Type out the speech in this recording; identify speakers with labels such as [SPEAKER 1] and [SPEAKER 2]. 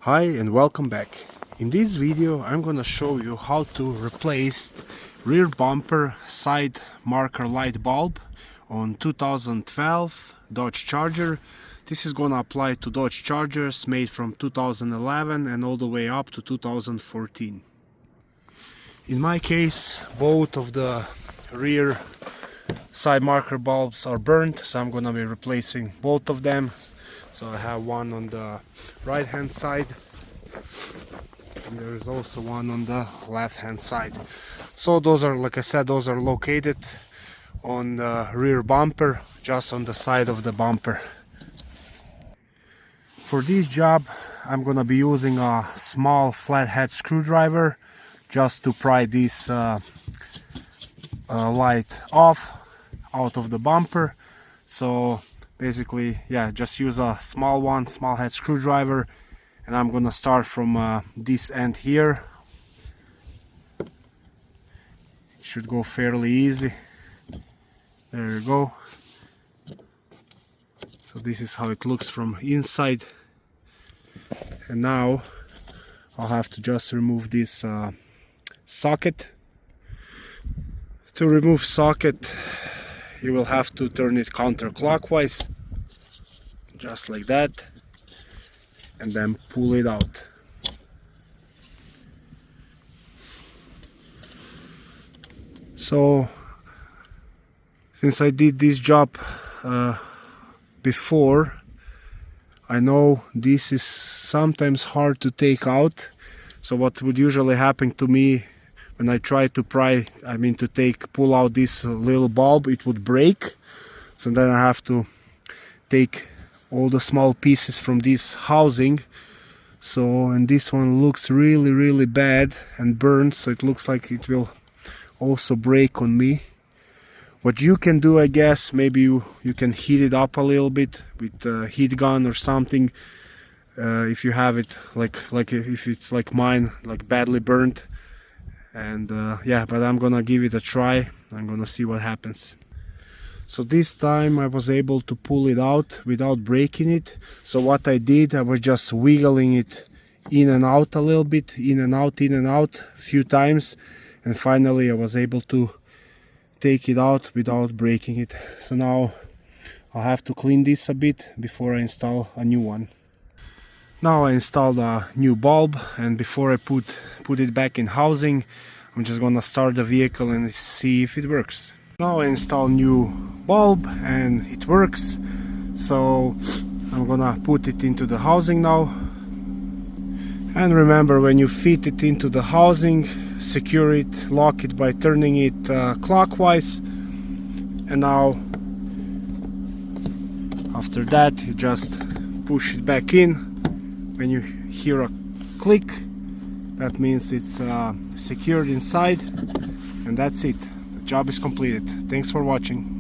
[SPEAKER 1] Hi and welcome back. In this video I'm gonna show you how to replace rear bumper side marker light bulb on 2012 Dodge Charger. This is gonna apply to Dodge Chargers made from 2011 and all the way up to 2014. In my case, both of the rear side marker bulbs are burnt, so I'm gonna be replacing both of them. So I have one on the right hand side and there is also one on the left hand side. So those are, like I said, those are located on the rear bumper, just on the side of the bumper. For this job I'm gonna be using a small flathead screwdriver just to pry this light off out of the bumper. So basically, yeah, just use a small head screwdriver, and I'm gonna start from this end here. It should go fairly easy. There you go. So this is how it looks from inside, and now I'll have to just remove this socket. To remove socket, you will have to turn it counterclockwise, just like that, and then pull it out. So, since I did this job before, I know this is sometimes hard to take out. So what would usually happen to me when I try to pry, pull out this little bulb, it would break. So then I have to take all the small pieces from this housing. So, and this one looks really bad and burned, so it looks like it will also break on me. What you can do, I guess, maybe you can heat it up a little bit with a heat gun or something. If you have it like if it's like mine, like badly burnt. And yeah, but I'm gonna give it a try. I'm gonna see what happens. So this time I was able to pull it out without breaking it. So what I did, I was just wiggling it in and out a little bit, in and out a few times, and finally I was able to take it out without breaking it. So now I'll have to clean this a bit before I install a new one. Now I installed a new bulb, and before I put it back in housing, I'm just gonna start the vehicle and see if it works. Now I install new bulb and it works, so I'm gonna put it into the housing now. And remember, when you fit it into the housing, secure it, lock it by turning it clockwise. And now after that you just push it back in. When you hear a click, that means it's secured inside, and that's it. The job is completed. Thanks for watching.